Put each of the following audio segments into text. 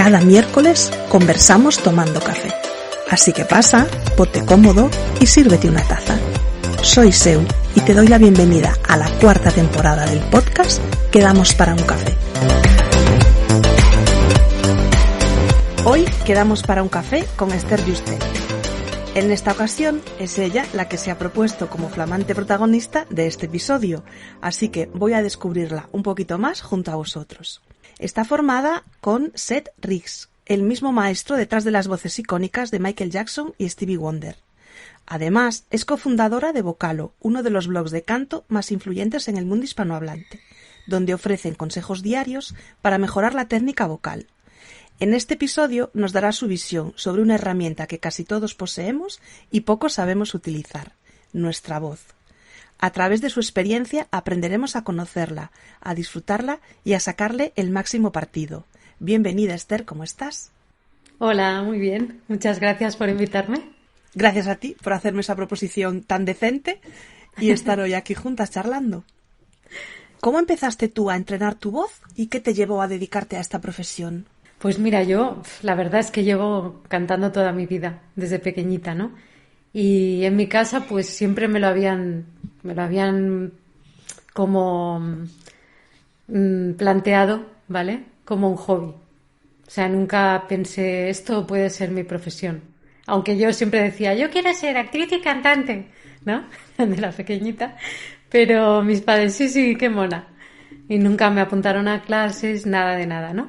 Cada miércoles conversamos tomando café. Así que pasa, ponte cómodo y sírvete una taza. Soy Seu y te doy la bienvenida a la 4ª temporada del podcast Quedamos para un café. Hoy quedamos para un café con Esther Yuste. En esta ocasión es ella la que se ha propuesto como flamante protagonista de este episodio, así que voy a descubrirla un poquito más junto a vosotros. Está formada con Seth Riggs, el mismo maestro detrás de las voces icónicas de Michael Jackson y Stevie Wonder. Además, es cofundadora de Vocalo, uno de los blogs de canto más influyentes en el mundo hispanohablante, donde ofrecen consejos diarios para mejorar la técnica vocal. En este episodio nos dará su visión sobre una herramienta que casi todos poseemos y pocos sabemos utilizar, nuestra voz. A través de su experiencia aprenderemos a conocerla, a disfrutarla y a sacarle el máximo partido. Bienvenida, Esther, ¿cómo estás? Hola, muy bien. Muchas gracias por invitarme. Gracias a ti por hacerme esa proposición tan decente y estar hoy aquí juntas charlando. ¿Cómo empezaste tú a entrenar tu voz y qué te llevó a dedicarte a esta profesión? Pues mira, yo la verdad es que llevo cantando toda mi vida, desde pequeñita, ¿no? Y en mi casa pues siempre me lo habían como planteado, ¿vale? Como un hobby. O sea, nunca pensé, esto puede ser mi profesión. Aunque yo siempre decía, yo quiero ser actriz y cantante, ¿no? De la pequeñita. Pero mis padres, sí, qué mona. Y nunca me apuntaron a clases, nada de nada, ¿no?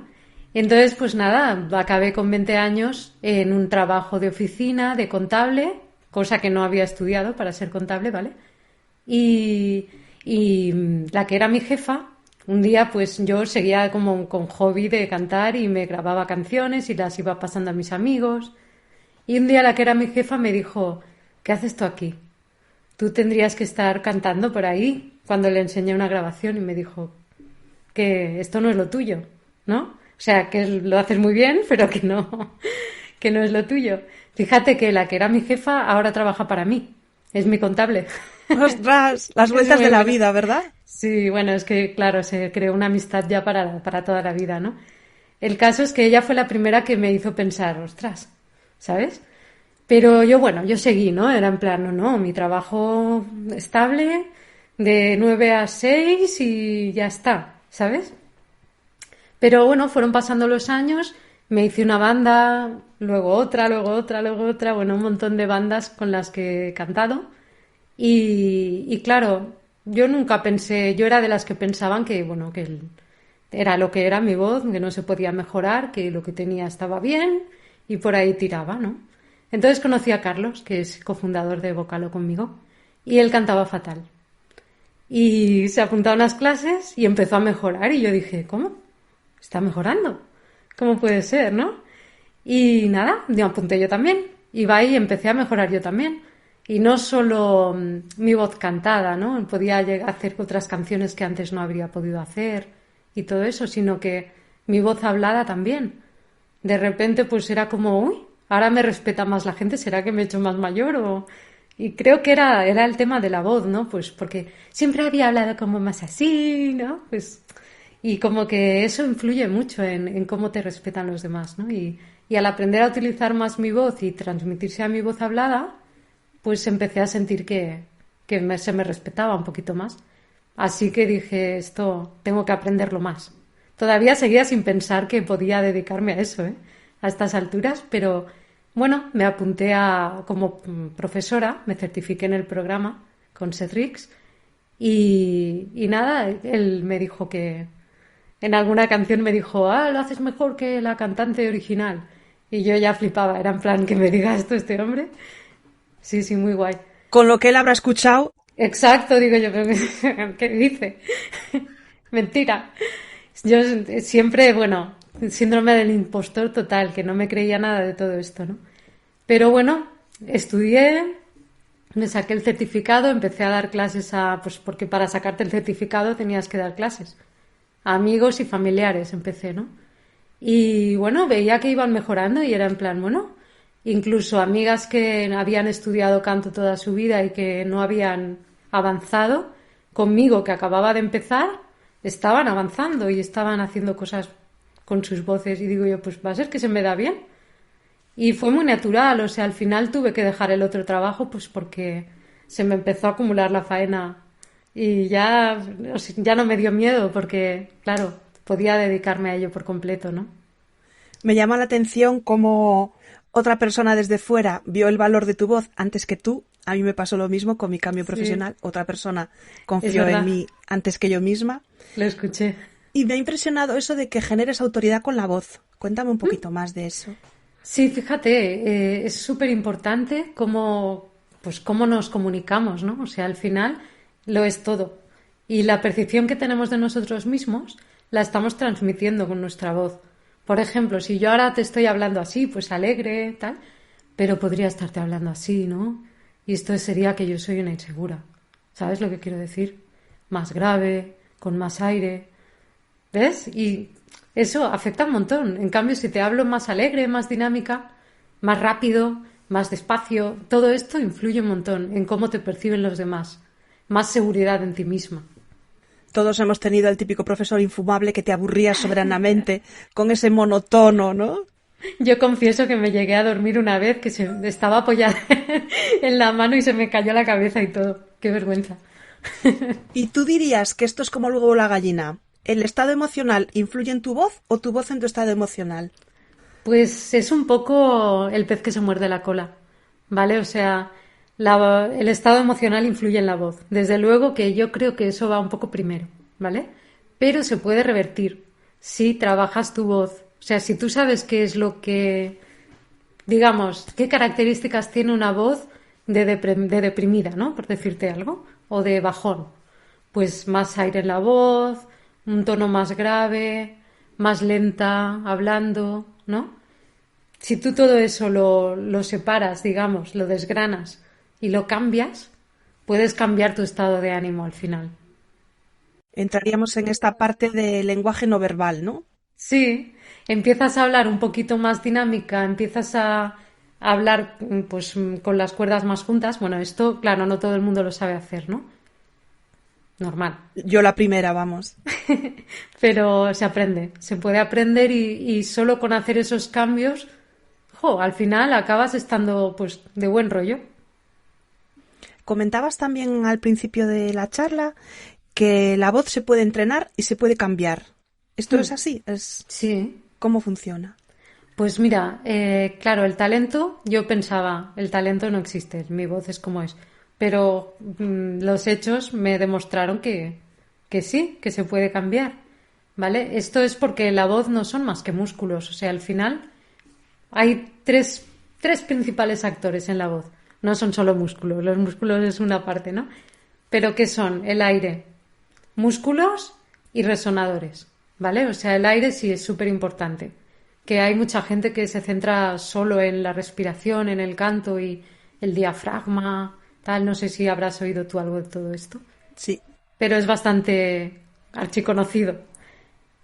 Y entonces, pues nada, acabé con 20 años en un trabajo de oficina, de contable, cosa que no había estudiado para ser contable, ¿vale? Y la que era mi jefa, un día pues yo seguía como con hobby de cantar y me grababa canciones y las iba pasando a mis amigos. Y un día la que era mi jefa me dijo, ¿qué haces tú aquí? Tú tendrías que estar cantando por ahí, cuando le enseñé una grabación y me dijo que esto no es lo tuyo, ¿no? O sea, que lo haces muy bien, pero que no es lo tuyo. Fíjate que la que era mi jefa ahora trabaja para mí. Es mi contable. ¡Ostras! Las vueltas de la vida, ¿verdad? Sí, bueno, es que, claro, se creó una amistad ya para toda la vida, ¿no? El caso es que ella fue la primera que me hizo pensar, ostras, ¿sabes? Pero yo seguí, ¿no? Era en plan, no, mi trabajo estable, de 9 a 6 y ya está, ¿sabes? Pero bueno, fueron pasando los años, me hice una banda, luego otra, bueno, un montón de bandas con las que he cantado. Y claro, yo nunca pensé, yo era de las que pensaban que, bueno, que era lo que era mi voz, que no se podía mejorar, que lo que tenía estaba bien y por ahí tiraba, ¿no? Entonces conocí a Carlos, que es cofundador de Vocalo conmigo, y él cantaba fatal. Y se apuntó a unas clases y empezó a mejorar y yo dije, ¿cómo? Está mejorando. ¿Cómo puede ser, no? Y nada, me apunté yo también. Y va y empecé a mejorar yo también. Y no solo mi voz cantada, ¿no? Podía llegar a hacer otras canciones que antes no habría podido hacer y todo eso, sino que mi voz hablada también. De repente pues era como, uy, ahora me respeta más la gente, ¿será que me he hecho más mayor? Y creo que era el tema de la voz, ¿no? Pues porque siempre había hablado como más así, ¿no? Pues... Y como que eso influye mucho en cómo te respetan los demás, ¿no? Y al aprender a utilizar más mi voz y transmitirse a mi voz hablada, pues empecé a sentir que se me respetaba un poquito más. Así que dije, esto tengo que aprenderlo más. Todavía seguía sin pensar que podía dedicarme a eso, a estas alturas, pero bueno, me apunté como profesora, me certifiqué en el programa con Seth Riggs y nada, él me dijo que... En alguna canción me dijo, lo haces mejor que la cantante original. Y yo ya flipaba, era en plan, que me diga esto este hombre. Sí, muy guay. Con lo que él habrá escuchado. Exacto, digo yo, pero ¿qué dice? Mentira. Yo siempre, bueno, síndrome del impostor total, que no me creía nada de todo esto, ¿no? Pero bueno, estudié, me saqué el certificado, empecé a dar clases pues porque para sacarte el certificado tenías que dar clases. A amigos y familiares empecé, ¿no? Y bueno, veía que iban mejorando y era en plan, bueno, incluso amigas que habían estudiado canto toda su vida y que no habían avanzado, conmigo que acababa de empezar, estaban avanzando y estaban haciendo cosas con sus voces y digo yo, pues va a ser que se me da bien. Y fue muy natural, o sea, al final tuve que dejar el otro trabajo pues porque se me empezó a acumular la faena y ya, o sea, ya no me dio miedo porque, claro, podía dedicarme a ello por completo, ¿no? Me llama la atención cómo otra persona desde fuera vio el valor de tu voz antes que tú. A mí me pasó lo mismo con mi cambio Sí, profesional. Otra persona es confió en verdad, mí antes que yo misma. lo escuché. Y me ha impresionado eso de que generes autoridad con la voz. Cuéntame un poquito más de eso. Sí, fíjate, es súper importante cómo, pues cómo nos comunicamos, ¿no? O sea, al final lo es todo. Y la percepción que tenemos de nosotros mismos la estamos transmitiendo con nuestra voz. Por ejemplo, si yo ahora te estoy hablando así, pues alegre, tal, pero podría estarte hablando así, ¿no? Y esto sería que yo soy una insegura. ¿Sabes lo que quiero decir? Más grave, con más aire. ¿Ves? Y eso afecta un montón. En cambio, si te hablo más alegre, más dinámica, más rápido, más despacio, todo esto influye un montón en cómo te perciben los demás. Más seguridad en ti misma. Todos hemos tenido el típico profesor infumable que te aburría soberanamente con ese monotono, ¿no? Yo confieso que me llegué a dormir una vez que se estaba apoyada en la mano y se me cayó la cabeza y todo. Qué vergüenza. ¿Y tú dirías que esto es como el huevo o la gallina? ¿El estado emocional influye en tu voz o tu voz en tu estado emocional? Pues es un poco el pez que se muerde la cola, ¿vale? O sea, el estado emocional influye en la voz. Desde luego que yo creo que eso va un poco primero, ¿vale? Pero se puede revertir si trabajas tu voz. O sea, si tú sabes qué es lo que, digamos, qué características tiene una voz de deprimida, ¿no? Por decirte algo, o de bajón. Pues más aire en la voz, un tono más grave, más lenta, hablando, ¿no? Si tú todo eso lo separas, digamos, lo desgranas y lo cambias, puedes cambiar tu estado de ánimo al final. Entraríamos en esta parte de lenguaje no verbal, ¿no? Sí, empiezas a hablar un poquito más dinámica, empiezas a hablar pues con las cuerdas más juntas. Bueno, esto, claro, no todo el mundo lo sabe hacer, ¿no? Normal. Yo la primera, vamos. Pero se aprende, se puede aprender y solo con hacer esos cambios, jo, al final acabas estando pues de buen rollo. Comentabas también al principio de la charla que la voz se puede entrenar y se puede cambiar. ¿Esto es así? ¿Es Sí, cómo funciona? pues mira, claro, el talento, yo pensaba, el talento no existe, mi voz es como es, pero los hechos me demostraron que sí, que se puede cambiar, ¿vale? Esto es porque la voz no son más que músculos, o sea, al final hay tres principales actores en la voz, no son solo músculos, los músculos es una parte, ¿no? Pero ¿qué son? El aire, músculos y resonadores, ¿vale? O sea, el aire sí es súper importante. Que hay mucha gente que se centra solo en la respiración, en el canto y el diafragma, tal. No sé si habrás oído tú algo de todo esto, Sí. pero es bastante archiconocido.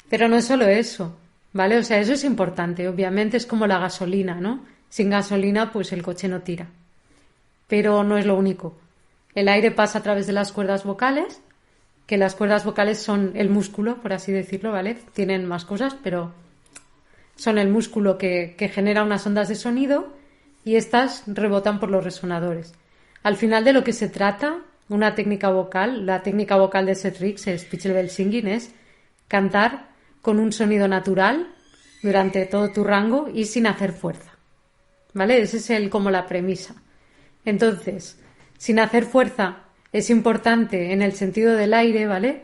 Pero no es solo eso, ¿vale? O sea, eso es importante. Obviamente es como la gasolina, ¿no? Sin gasolina, pues el coche no tira. Pero no es lo único. El aire pasa a través de las cuerdas vocales, que las cuerdas vocales son el músculo, por así decirlo, ¿vale? Tienen más cosas, pero son el músculo que genera unas ondas de sonido y estas rebotan por los resonadores. Al final de lo que se trata, una técnica vocal, la técnica vocal de Seth Riggs, el Spitzelbel-Singing, es cantar con un sonido natural durante todo tu rango y sin hacer fuerza. ¿Vale? Ese es como la premisa. Entonces, sin hacer fuerza es importante en el sentido del aire, ¿vale?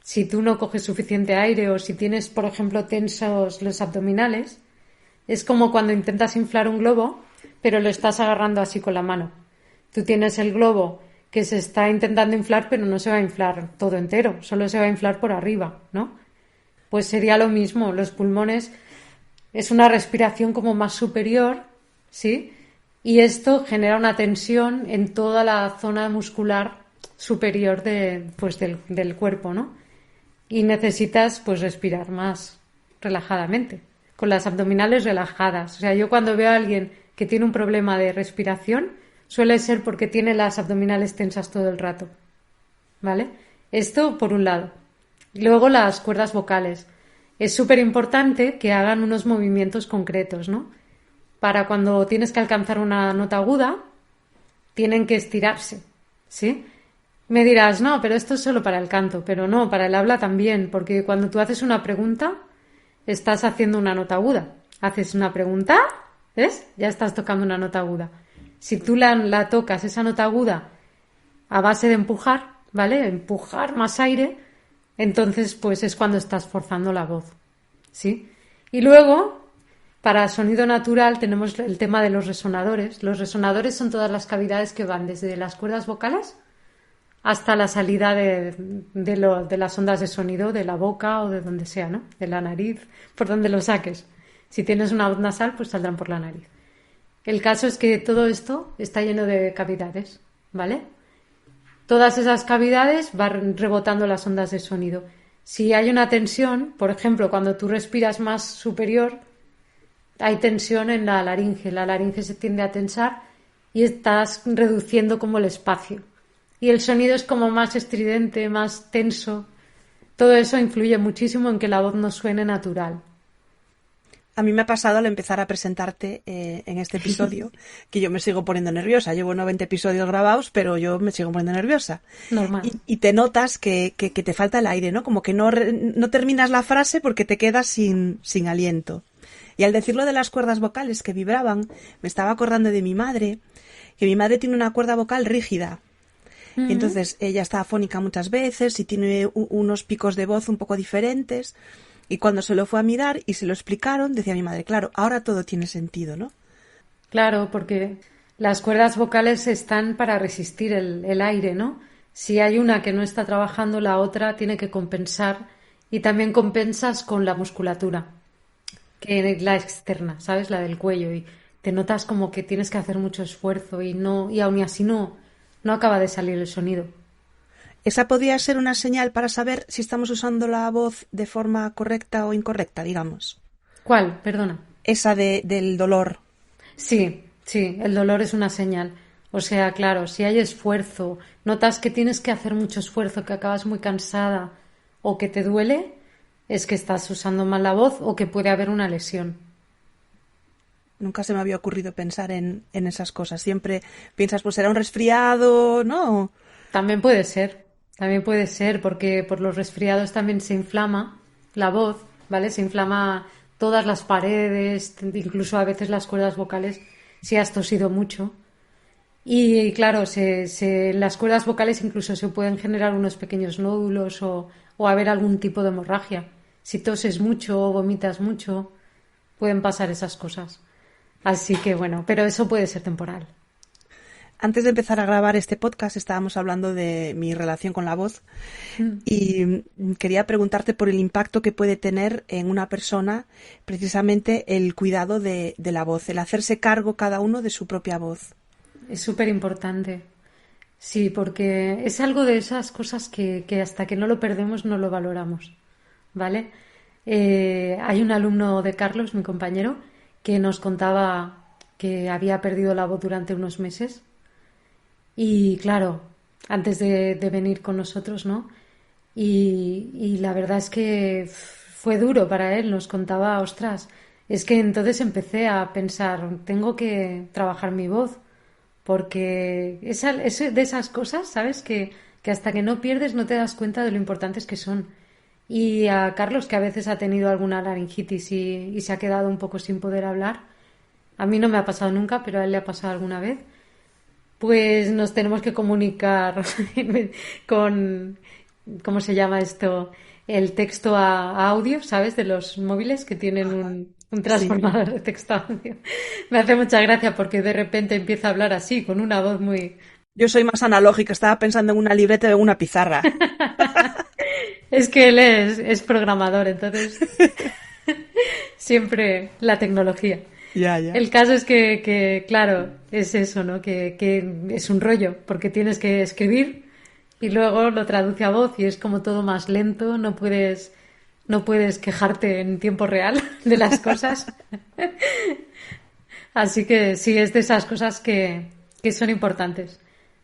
Si tú no coges suficiente aire o si tienes, por ejemplo, tensos los abdominales, es como cuando intentas inflar un globo, pero lo estás agarrando así con la mano. Tú tienes el globo que se está intentando inflar, pero no se va a inflar todo entero, solo se va a inflar por arriba, ¿no? Pues sería lo mismo, los pulmones es una respiración como más superior, ¿sí? Y esto genera una tensión en toda la zona muscular superior pues del cuerpo, ¿no? Y necesitas pues respirar más relajadamente, con las abdominales relajadas. O sea, yo cuando veo a alguien que tiene un problema de respiración, suele ser porque tiene las abdominales tensas todo el rato, ¿vale? Esto por un lado. Luego las cuerdas vocales. es súper importante que hagan unos movimientos concretos, ¿no? Para cuando tienes que alcanzar una nota aguda, tienen que estirarse, ¿sí? Me dirás, no, pero esto es solo para el canto, pero no, para el habla también, porque cuando tú haces una pregunta, estás haciendo una nota aguda. Haces una pregunta, ¿ves? Ya estás tocando una nota aguda. Si tú la tocas, esa nota aguda, a base de empujar, ¿vale? Empujar más aire, entonces pues es cuando estás forzando la voz, ¿sí? Y luego, para sonido natural, tenemos el tema de los resonadores. Los resonadores son todas las cavidades que van desde las cuerdas vocales hasta la salida de las ondas de sonido de la boca o de donde sea, ¿no? De la nariz, por donde lo saques. Si tienes una voz nasal, pues saldrán por la nariz. El caso es que todo esto está lleno de cavidades, ¿vale? Todas esas cavidades van rebotando las ondas de sonido. Si hay una tensión, por ejemplo, cuando tú respiras más superior, hay tensión en la laringe se tiende a tensar y estás reduciendo como el espacio. Y el sonido es como más estridente, más tenso. Todo eso influye muchísimo en que la voz no suene natural. A mí me ha pasado al empezar a presentarte en este episodio que yo me sigo poniendo nerviosa. Llevo 90 episodios grabados, pero yo me sigo poniendo nerviosa. Normal. Y te notas que te falta el aire, ¿no? Como que no terminas la frase porque te quedas sin aliento. Y al decirlo de las cuerdas vocales que vibraban, me estaba acordando de mi madre, que mi madre tiene una cuerda vocal rígida. Y entonces ella está afónica muchas veces y tiene unos picos de voz un poco diferentes. Y cuando se lo fue a mirar y se lo explicaron, decía mi madre, claro, ahora todo tiene sentido, ¿no? Claro, porque las cuerdas vocales están para resistir el aire, ¿no? Si hay una que no está trabajando, la otra tiene que compensar y también compensas con la musculatura, que es la externa, ¿sabes? La del cuello y te notas como que tienes que hacer mucho esfuerzo y aún así no acaba de salir el sonido. Esa podría ser una señal para saber si estamos usando la voz de forma correcta o incorrecta, digamos. ¿Cuál? Perdona. Esa del dolor. Sí, el dolor es una señal. O sea, claro, si hay esfuerzo, notas que tienes que hacer mucho esfuerzo, que acabas muy cansada o que te duele, es que estás usando mal la voz o que puede haber una lesión. Nunca se me había ocurrido pensar en esas cosas. Siempre piensas, pues será un resfriado, ¿no? También puede ser, porque por los resfriados también se inflama la voz, ¿vale? Se inflama todas las paredes, incluso a veces las cuerdas vocales, si has tosido mucho. Y claro, en las cuerdas vocales incluso se pueden generar unos pequeños nódulos o haber algún tipo de hemorragia. Si toses mucho o vomitas mucho, pueden pasar esas cosas. Así que bueno, pero eso puede ser temporal. Antes de empezar a grabar este podcast estábamos hablando de mi relación con la voz y quería preguntarte por el impacto que puede tener en una persona precisamente el cuidado de la voz, el hacerse cargo cada uno de su propia voz. Es súper importante. Sí, porque es algo de esas cosas que hasta que no lo perdemos no lo valoramos, ¿vale? Hay un alumno de Carlos, mi compañero, que nos contaba que había perdido la voz durante unos meses. Y claro, antes de venir con nosotros, ¿no? Y la verdad es que fue duro para él, nos contaba, ostras, es que entonces empecé a pensar, tengo que trabajar mi voz, porque es de esas cosas, ¿sabes? Que hasta que no pierdes no te das cuenta de lo importantes que son. Y a Carlos, que a veces ha tenido alguna laringitis y se ha quedado un poco sin poder hablar, a mí no me ha pasado nunca, pero a él le ha pasado alguna vez. Pues nos tenemos que comunicar con, ¿cómo se llama esto? El texto a audio, ¿sabes? De los móviles que tienen un transformador de texto a audio. Me hace mucha gracia porque de repente empieza a hablar así, con una voz muy... Yo soy más analógica, estaba pensando en una libreta o en una pizarra. Es que él es programador, entonces siempre la tecnología. Ya. El caso es que, claro, es eso, ¿no? Que es un rollo, porque tienes que escribir y luego lo traduce a voz y es como todo más lento, no puedes quejarte en tiempo real de las cosas. Así que sí, es de esas cosas que son importantes.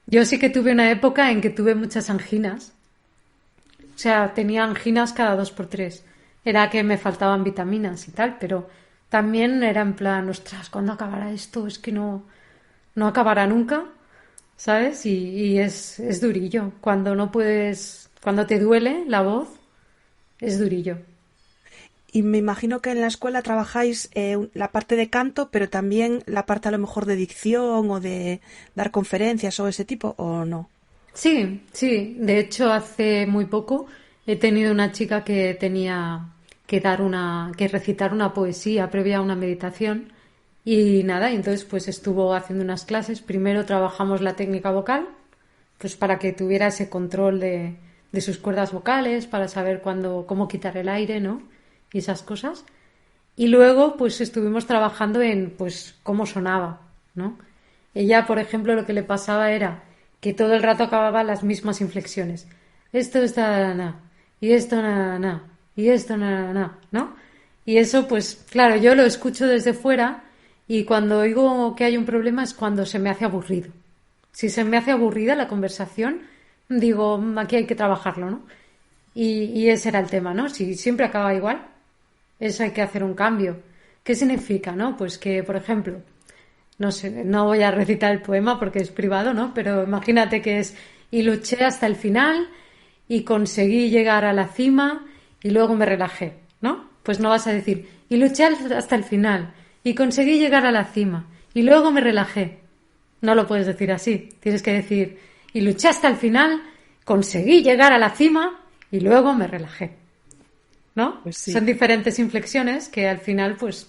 Yo sí que tuve una época en que tuve muchas anginas. O sea, tenía anginas cada 2 por 3. era que me faltaban vitaminas y tal, pero también era en plan, ostras, ¿cuándo acabará esto? Es que no acabará nunca, ¿sabes? Y es durillo. Cuando no puedes, cuando te duele la voz, es durillo. Y me imagino que en la escuela trabajáis la parte de canto, pero también la parte a lo mejor de dicción o de dar conferencias o ese tipo, ¿o no? Sí, sí. De hecho, hace muy poco he tenido una chica que tenía que recitar una poesía previa a una meditación y nada, y entonces pues estuvo haciendo unas clases. Primero trabajamos la técnica vocal, pues para que tuviera ese control de sus cuerdas vocales, para saber cómo quitar el aire, ¿no? Y esas cosas. Y luego, pues estuvimos trabajando en, pues, cómo sonaba, ¿no? Ella, por ejemplo, lo que le pasaba era que todo el rato acababa las mismas inflexiones. Esto está na, y esto na, y esto na, ¿no? Y eso, pues, claro, yo lo escucho desde fuera y cuando oigo que hay un problema es cuando se me hace aburrido. Si se me hace aburrida la conversación, digo, aquí hay que trabajarlo, ¿no? Y ese era el tema, ¿no? Si siempre acaba igual, eso hay que hacer un cambio. ¿Qué significa, no? Pues que, por ejemplo, no sé, no voy a recitar el poema porque es privado, ¿no? Pero imagínate que es y luché hasta el final y conseguí llegar a la cima y luego me relajé, ¿no? Pues no vas a decir y luché hasta el final y conseguí llegar a la cima y luego me relajé. No lo puedes decir así. Tienes que decir y luché hasta el final, conseguí llegar a la cima y luego me relajé. ¿No? Pues Son sí. diferentes inflexiones que al final pues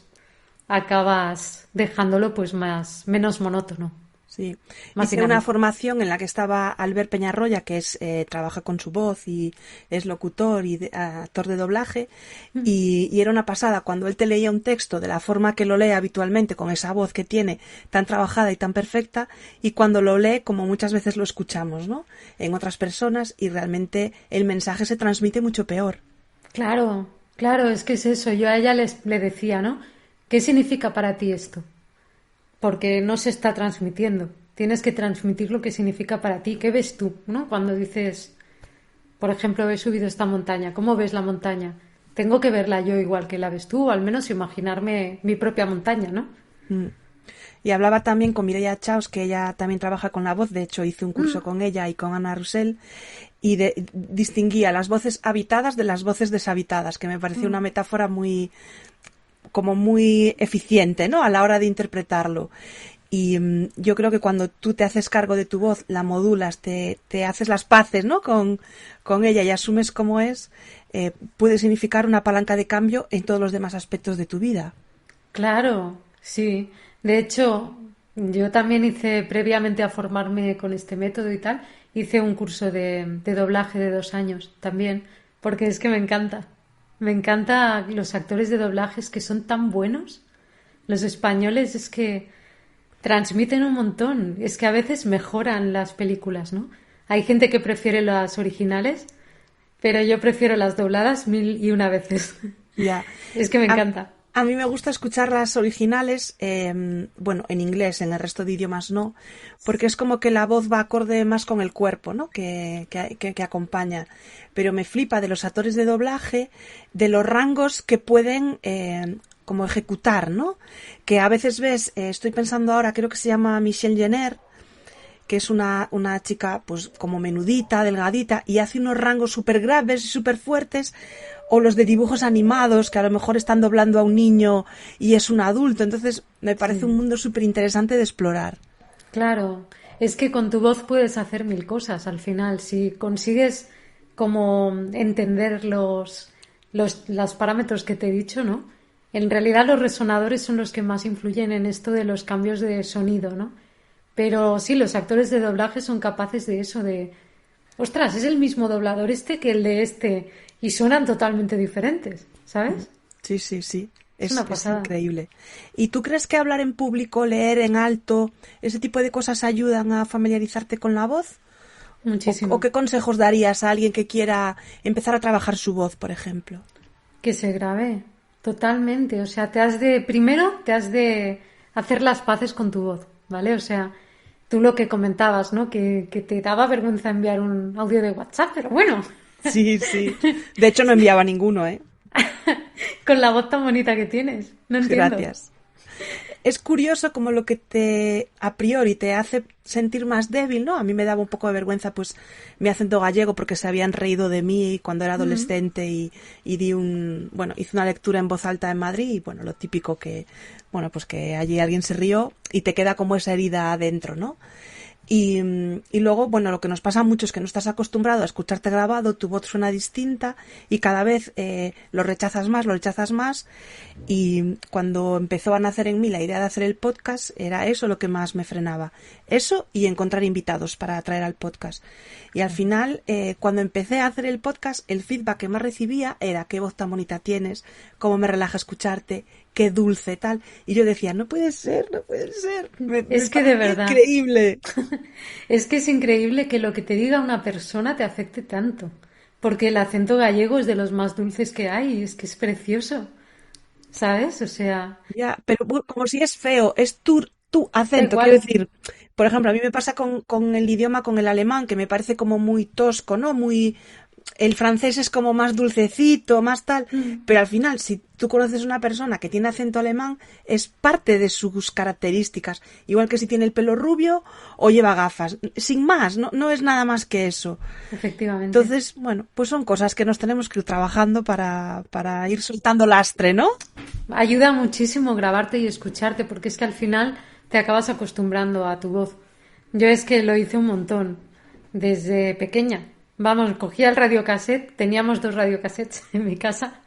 acabas dejándolo pues menos monótono, Sí, más hice una dinámico. formación en la que estaba Albert Peñarroya, que es trabaja con su voz y es locutor y actor de doblaje, y era una pasada cuando él te leía un texto de la forma que lo lee habitualmente, con esa voz que tiene tan trabajada y tan perfecta, y cuando lo lee, como muchas veces lo escuchamos, ¿no? En otras personas, y realmente el mensaje se transmite mucho peor. Claro, claro, es que es eso. Yo a ella le decía, ¿no? ¿Qué significa para ti esto? Porque no se está transmitiendo. Tienes que transmitir lo que significa para ti. ¿Qué ves tú, no? Cuando dices, por ejemplo, he subido esta montaña. ¿Cómo ves la montaña? Tengo que verla yo igual que la ves tú, o al menos imaginarme mi propia montaña, ¿no? Mm. Y hablaba también con Mireia Chaos, que ella también trabaja con la voz, de hecho hice un curso con ella y con Ana Rusell, y distinguía las voces habitadas de las voces deshabitadas, que me pareció una metáfora como muy eficiente, ¿no? A la hora de interpretarlo. Y yo creo que cuando tú te haces cargo de tu voz, la modulas, te haces las paces, ¿no? Con ella y asumes cómo es, puede significar una palanca de cambio en todos los demás aspectos de tu vida. Claro, sí. De hecho, yo también hice, previamente a formarme con este método y tal, hice un curso de doblaje de 2 años también, porque es que me encanta. Me encanta los actores de doblajes que son tan buenos. Los españoles es que transmiten un montón. Es que a veces mejoran las películas, ¿no? Hay gente que prefiere las originales, pero yo prefiero las dobladas 1001 veces. Ya. Es que me A, encanta. a mí me gusta escuchar las originales, bueno, en inglés, en el resto de idiomas no, porque es como que la voz va acorde más con el cuerpo, ¿no? Que acompaña. Pero me flipa de los actores de doblaje, de los rangos que pueden como ejecutar, ¿no? Que a veces ves, estoy pensando ahora, creo que se llama Michelle Jenner, que es una chica pues como menudita, delgadita, y hace unos rangos súper graves y súper fuertes, o los de dibujos animados, que a lo mejor están doblando a un niño y es un adulto. Entonces me parece un Sí. mundo súper interesante de explorar. Claro, es que con tu voz puedes hacer mil cosas al final. Si consigues como entender los parámetros que te he dicho, ¿no? En realidad los resonadores son los que más influyen en esto de los cambios de sonido, ¿no? Pero sí, los actores de doblaje son capaces de eso, de, ostras, es el mismo doblador este que el de este y suenan totalmente diferentes, ¿sabes? Sí, sí, sí. Es Es, una es pasada. increíble. ¿Y tú crees que hablar en público, leer en alto, ese tipo de cosas ayudan a familiarizarte con la voz? ¿O Muchísimo. qué consejos darías a alguien que quiera empezar a trabajar su voz, por ejemplo? Que se grabe, totalmente. O sea, primero te has de hacer las paces con tu voz, ¿vale? O sea, tú lo que comentabas, ¿no? Que te daba vergüenza enviar un audio de WhatsApp, pero bueno, Sí, sí. De hecho, no enviaba ninguno, ¿eh? con la voz tan bonita que tienes. No entiendo. Gracias. Es curioso como lo que a priori te hace sentir más débil, ¿no? A mí me daba un poco de vergüenza, pues, mi acento gallego porque se habían reído de mí cuando era adolescente y hice una lectura en voz alta en Madrid y, bueno, lo típico que, bueno, pues que allí alguien se rió y te queda como esa herida adentro, ¿no? Y luego, bueno, lo que nos pasa mucho es que no estás acostumbrado a escucharte grabado, tu voz suena distinta y cada vez lo rechazas más. Y cuando empezó a nacer en mí la idea de hacer el podcast, era eso lo que más me frenaba. Eso y encontrar invitados para traer al podcast. Y al final, cuando empecé a hacer el podcast, el feedback que más recibía era qué voz tan bonita tienes, cómo me relaja escucharte, qué dulce, tal. Y yo decía, no puede ser. Es que de verdad. Increíble. Es que es increíble que lo que te diga una persona te afecte tanto. Porque el acento gallego es de los más dulces que hay. Es que es precioso. ¿Sabes? O sea... Ya, pero como si es feo, es tu acento. Igual. Quiero decir, por ejemplo, a mí me pasa con el idioma, con el alemán, que me parece como muy tosco, ¿no? El francés es como más dulcecito, más tal, pero al final, si tú conoces una persona que tiene acento alemán, es parte de sus características, igual que si tiene el pelo rubio o lleva gafas, sin más, no es nada más que eso. Efectivamente. Entonces, bueno, pues son cosas que nos tenemos que ir trabajando para ir soltando lastre, ¿no? Ayuda muchísimo grabarte y escucharte, porque es que al final te acabas acostumbrando a tu voz. Yo es que lo hice un montón, desde pequeña. Vamos, cogía el radiocassette, teníamos 2 radiocassettes en mi casa,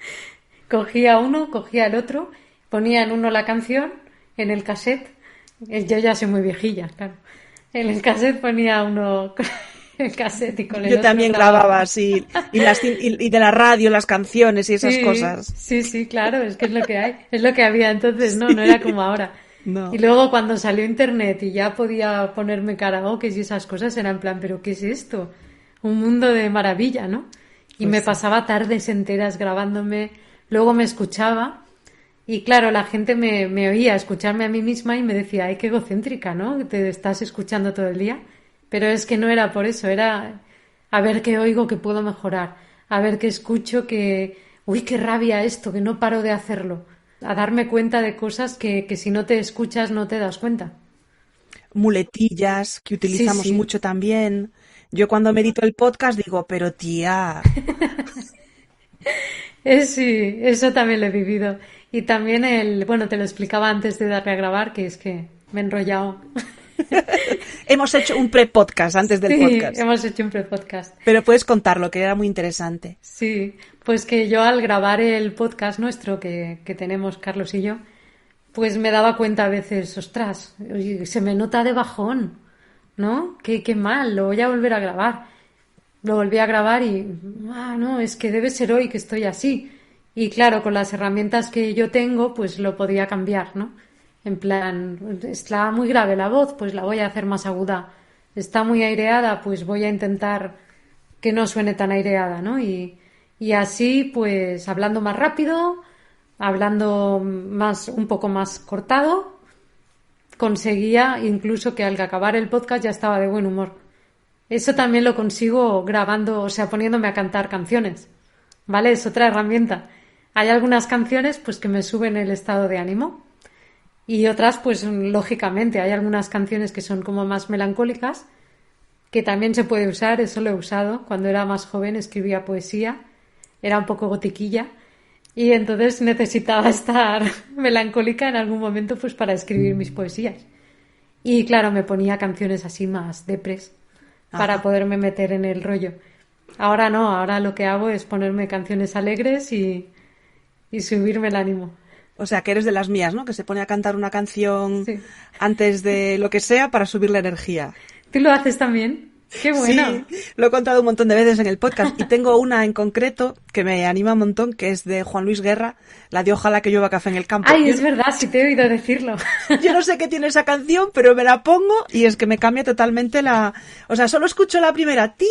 cogía uno, cogía el otro, ponía en uno la canción, en el cassette, yo ya soy muy viejilla, claro, en el cassette ponía uno el cassette y con el Yo otro también grababa así, y de la radio, las canciones y esas cosas. Sí, claro, es que es lo que hay, es lo que había entonces, no era como ahora. No. Y luego cuando salió internet y ya podía ponerme karaoke y esas cosas, era en plan, ¿pero qué es esto? Un mundo de maravilla, ¿no? Y me pasaba tardes enteras grabándome, luego me escuchaba y claro, la gente me oía escucharme a mí misma y me decía, ay, qué egocéntrica, ¿no? Te estás escuchando todo el día. Pero es que no era por eso, era a ver qué oigo que puedo mejorar, a ver qué escucho que, uy, qué rabia esto, que no paro de hacerlo, a darme cuenta de cosas que si no te escuchas no te das cuenta. Muletillas que utilizamos Sí. mucho también. Yo cuando medito el podcast digo, pero tía, Sí, eso también lo he vivido. Y también bueno, te lo explicaba antes de darle a grabar, que es que me he enrollado. hemos hecho un pre-podcast antes del Sí, podcast. hemos hecho un pre-podcast. Pero puedes contarlo, que era muy interesante. Sí, pues que yo al grabar el podcast nuestro que tenemos Carlos y yo, pues me daba cuenta a veces, ostras, oye, se me nota de bajón, ¿no? Qué mal, lo voy a volver a grabar. Lo volví a grabar y, no, es que debe ser hoy que estoy así. Y claro, con las herramientas que yo tengo, pues lo podía cambiar, ¿no? En plan, está muy grave la voz, pues la voy a hacer más aguda. Está muy aireada, pues voy a intentar que no suene tan aireada, ¿no? Y así, pues, hablando más rápido, hablando un poco más cortado, conseguía incluso que al acabar el podcast ya estaba de buen humor. Eso también lo consigo grabando, o sea, poniéndome a cantar canciones, ¿vale? Es otra herramienta. Hay algunas canciones, pues, que me suben el estado de ánimo y otras, pues, lógicamente, hay algunas canciones que son como más melancólicas, que también se puede usar, eso lo he usado. Cuando era más joven escribía poesía, era un poco gotiquilla y entonces necesitaba estar melancólica en algún momento, pues, para escribir mis poesías. Y claro, me ponía canciones así más depres para poderme meter en el rollo. Ahora no, ahora lo que hago es ponerme canciones alegres y subirme el ánimo. O sea, que eres de las mías, ¿no? Que se pone a cantar una canción Sí. antes de lo que sea para subir la energía. ¿Tú lo haces también? ¡Qué bueno! Sí, lo he contado un montón de veces en el podcast y tengo una en concreto que me anima un montón, que es de Juan Luis Guerra, la de Ojalá que llueva café en el campo. Ay, es verdad, sí te he oído decirlo. Yo no sé qué tiene esa canción, pero me la pongo y es que me cambia totalmente o sea, solo escucho la primera ti,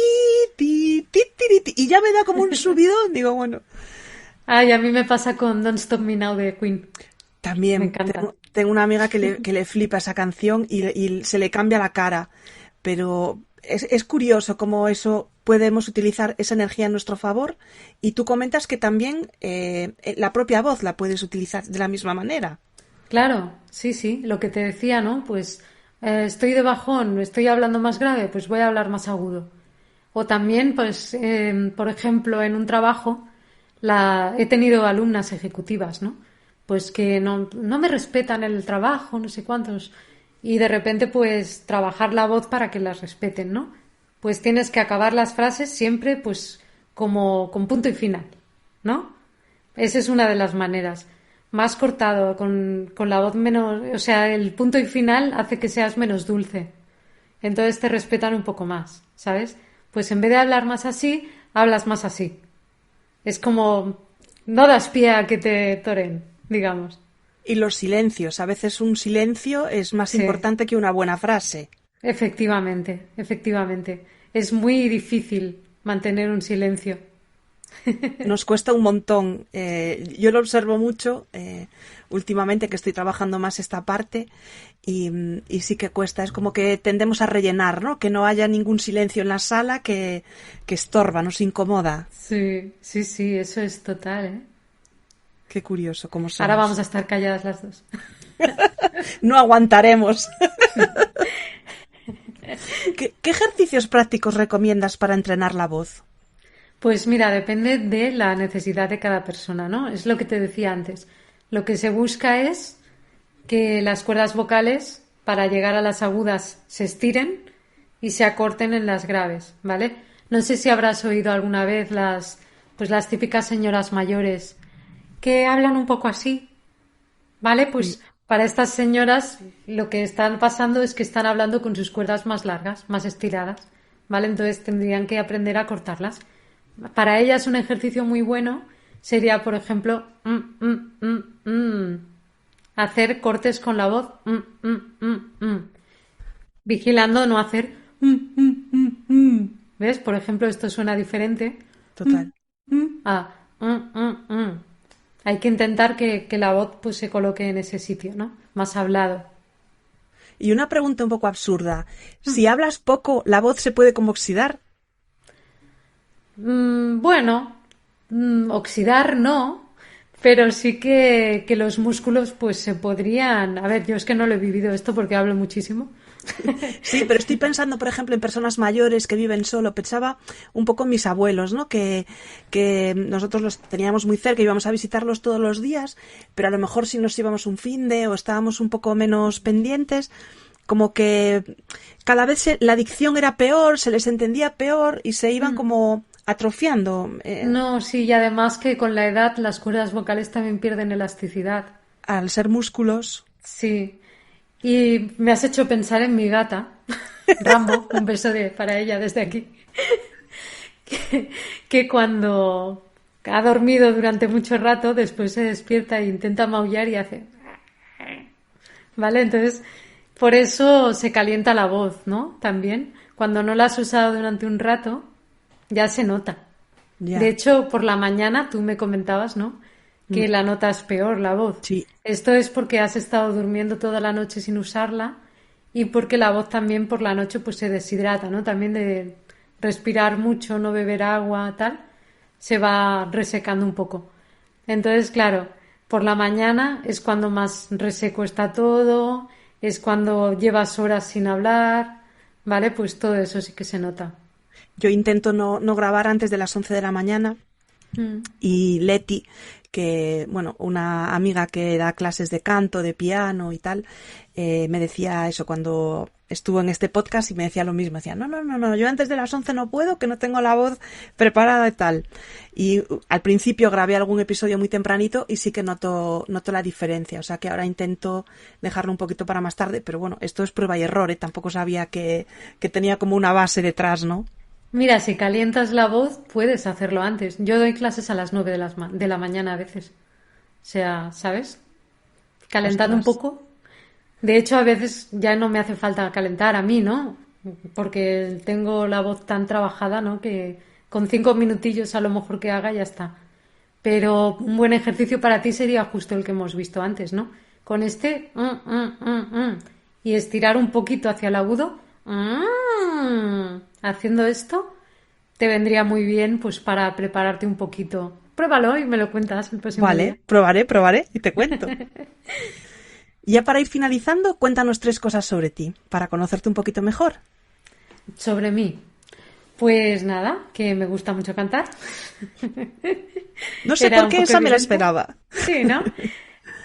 ti, ti, ti, ti, y ya me da como un subidón. Digo, bueno. Ay, a mí me pasa con Don't Stop Me Now de Queen. También Me encanta. tengo una amiga que le flipa esa canción y se le cambia la cara, pero es curioso cómo eso podemos utilizar esa energía a nuestro favor, y tú comentas que también la propia voz la puedes utilizar de la misma manera. Claro, sí, sí, lo que te decía, ¿no? Pues estoy de bajón, estoy hablando más grave, pues voy a hablar más agudo. O también, pues, por ejemplo, en un trabajo, he tenido alumnas ejecutivas, ¿no? Pues que no me respetan el trabajo, no sé cuántos. Y de repente, pues, trabajar la voz para que las respeten, ¿no? Pues tienes que acabar las frases siempre, pues, como con punto y final, ¿no? Esa es una de las maneras. Más cortado, con la voz menos... O sea, el punto y final hace que seas menos dulce. Entonces te respetan un poco más, ¿sabes? Pues en vez de hablar más así, hablas más así. Es como... No das pie a que te toren, digamos. Y los silencios. A veces un silencio es más Sí, importante que una buena frase. efectivamente, efectivamente. Es muy difícil mantener un silencio. Nos cuesta un montón. Yo lo observo mucho últimamente, que estoy trabajando más esta parte, y sí que cuesta. Es como que tendemos a rellenar, ¿no? Que no haya ningún silencio en la sala que estorba, nos incomoda. Sí, sí, sí, eso es total, ¿eh? Qué curioso cómo Ahora somos. vamos a estar calladas las dos. No aguantaremos. ¿Qué ejercicios prácticos recomiendas para entrenar la voz? Pues mira, depende de la necesidad de cada persona, ¿no? Es lo que te decía antes. Lo que se busca es que las cuerdas vocales, para llegar a las agudas, se estiren y se acorten en las graves, ¿vale? No sé si habrás oído alguna vez pues las típicas señoras mayores que hablan un poco así, ¿vale? Pues para estas señoras lo que están pasando es que están hablando con sus cuerdas más largas, más estiradas, ¿vale? Entonces tendrían que aprender a cortarlas. Para ellas un ejercicio muy bueno sería, por ejemplo, hacer cortes con la voz, vigilando no hacer, ¿ves? Por ejemplo, esto suena diferente Total. a Hay que intentar que la voz pues se coloque en ese sitio, ¿no? Más hablado. Y una pregunta un poco absurda. Si hablas poco, ¿la voz se puede como oxidar? Bueno, oxidar no, pero sí que los músculos pues se podrían... A ver, yo es que no lo he vivido esto porque hablo muchísimo. Sí, pero estoy pensando, por ejemplo, en personas mayores que viven solo. Pensaba un poco en mis abuelos, ¿no? Que nosotros los teníamos muy cerca, íbamos a visitarlos todos los días, pero a lo mejor si nos íbamos un finde o estábamos un poco menos pendientes, como que cada vez la dicción era peor, se les entendía peor y se iban como atrofiando No, sí, y además que con la edad las cuerdas vocales también pierden elasticidad. al ser músculos. Sí, y me has hecho pensar en mi gata, Rambo, un beso para ella desde aquí, que cuando ha dormido durante mucho rato, después se despierta e intenta maullar y hace... ¿Vale? Entonces, por eso se calienta la voz, ¿no? También, cuando no la has usado durante un rato, ya se nota. De Ya, hecho, por la mañana tú me comentabas, ¿no? Que la notas peor, la voz. sí. Esto es porque has estado durmiendo toda la noche sin usarla y porque la voz también por la noche pues se deshidrata, ¿no? También de respirar mucho, no beber agua, tal, se va resecando un poco. Entonces, claro, por la mañana es cuando más reseco está todo, es cuando llevas horas sin hablar, ¿vale? Pues todo eso sí que se nota. Yo intento no grabar antes de las 11 de la mañana. Mm. Y Leti, que, bueno, una amiga que da clases de canto, de piano y tal, me decía eso cuando estuvo en este podcast, y me decía lo mismo. Decía, no, yo antes de las 11 no puedo, que no tengo la voz preparada y tal. Y al principio grabé algún episodio muy tempranito y sí que noto la diferencia. O sea que ahora intento dejarlo un poquito para más tarde, pero bueno, esto es prueba y error, ¿eh? Tampoco sabía que tenía como una base detrás, ¿no? Mira, si calientas la voz, puedes hacerlo antes. Yo doy clases a las 9 de la mañana a veces. O sea, ¿sabes? Calentando un Ostras. poco. De hecho, a veces ya no me hace falta calentar a mí, ¿no? Porque tengo la voz tan trabajada, ¿no? Que con 5 minutillos a lo mejor que haga ya está. Pero un buen ejercicio para ti sería justo el que hemos visto antes, ¿no? Con este y estirar un poquito hacia el agudo, Haciendo esto te vendría muy bien pues para prepararte un poquito. Pruébalo y me lo cuentas el próximo día. Vale, probaré y te cuento. Ya para ir finalizando, cuéntanos 3 cosas sobre ti, para conocerte un poquito mejor. Sobre mí. Pues nada, que me gusta mucho cantar. No sé Era por qué un poco esa me la evidente. esperaba. Sí, ¿no?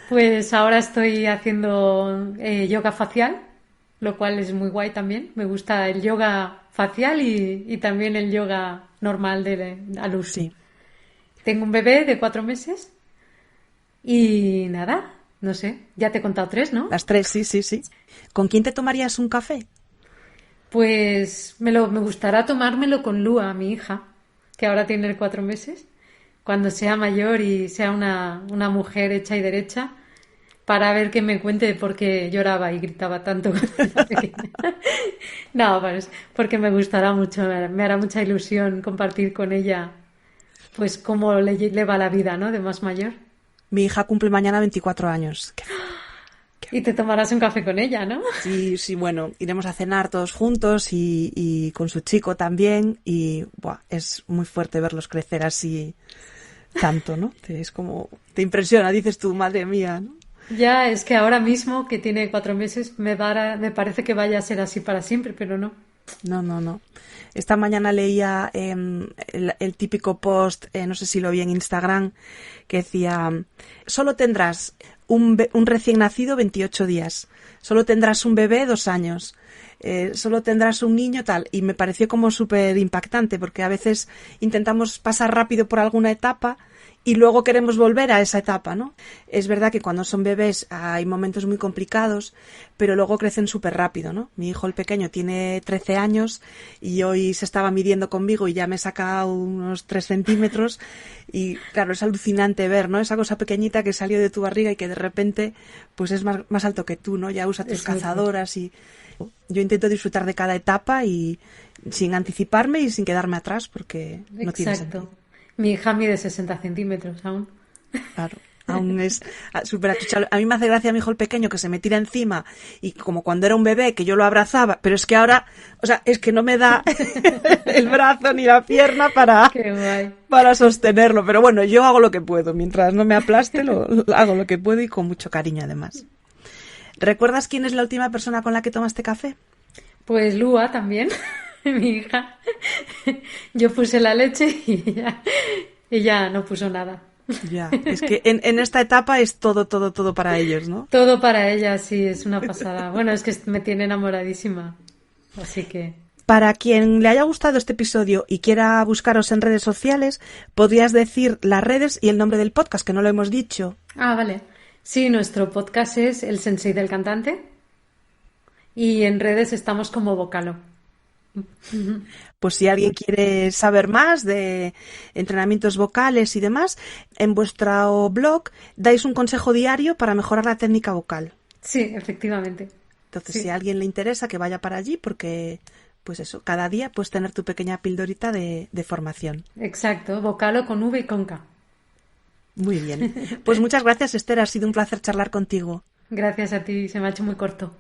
Pues ahora estoy haciendo yoga facial, lo cual es muy guay también. Me gusta el yoga facial y también el yoga normal al uso. Sí, Tengo un bebé de 4 meses y nada, no sé, ya te he contado 3, ¿no? las 3, sí. ¿Con quién te tomarías un café? Pues me gustará tomármelo con Lua, mi hija, que ahora tiene 4 meses, cuando sea mayor y sea una mujer hecha y derecha, para ver que me cuente de por qué lloraba y gritaba tanto cuando era pequeña. No, pues porque me gustará mucho, me hará mucha ilusión compartir con ella, pues cómo le va la vida, ¿no? De más mayor. Mi hija cumple mañana 24 años. Y te tomarás un café con ella, ¿no? Sí, bueno, iremos a cenar todos juntos y con su chico también. Y buah, es muy fuerte verlos crecer así tanto, ¿no? Es como, te impresiona, dices tú, madre mía, ¿no? Ya, es que ahora mismo, que tiene 4 meses, me parece que vaya a ser así para siempre, pero no. No. Esta mañana leía el típico post, no sé si lo vi en Instagram, que decía, solo tendrás un recién nacido 28 días, solo tendrás un bebé 2 años, solo tendrás un niño tal. Y me pareció como súper impactante, porque a veces intentamos pasar rápido por alguna etapa y luego queremos volver a esa etapa, ¿no? Es verdad que cuando son bebés hay momentos muy complicados, pero luego crecen súper rápido, ¿no? Mi hijo, el pequeño, tiene 13 años y hoy se estaba midiendo conmigo y ya me saca unos 3 centímetros y, claro, es alucinante ver, ¿no? Esa cosa pequeñita que salió de tu barriga y que de repente, pues es más alto que tú, ¿no? Ya usa tus cazadoras y yo intento disfrutar de cada etapa y sin anticiparme y sin quedarme atrás porque no tiene sentido. Exacto. Mi hija mide 60 centímetros aún. Claro, aún es súper achuchable. A mí me hace gracia mi hijo el pequeño que se me tira encima y como cuando era un bebé que yo lo abrazaba, pero es que ahora, o sea, es que no me da el brazo ni la pierna Qué guay. para sostenerlo. Pero bueno, yo hago lo que puedo. Mientras no me aplaste, hago lo que puedo y con mucho cariño además. ¿Recuerdas quién es la última persona con la que tomaste café? Pues Lua también, mi hija. Yo puse la leche y ella no puso nada. Ya, es que en esta etapa es todo para ellos, ¿no? Todo para ella, sí, es una pasada. Bueno, es que me tiene enamoradísima. Así que... Para quien le haya gustado este episodio y quiera buscaros en redes sociales, podrías decir las redes y el nombre del podcast, que no lo hemos dicho. Ah, vale. Sí, nuestro podcast es El Sensei del Cantante y en redes estamos como Vocalo. Pues si alguien quiere saber más de entrenamientos vocales y demás, en vuestro blog dais un consejo diario para mejorar la técnica vocal. Sí, efectivamente. Entonces, Sí. si a alguien le interesa, que vaya para allí porque, pues eso, cada día puedes tener tu pequeña pildorita de formación. Exacto, Vocalo con V y con K. Muy bien. Pues muchas gracias, Esther. Ha sido un placer charlar contigo. Gracias a ti, se me ha hecho muy corto.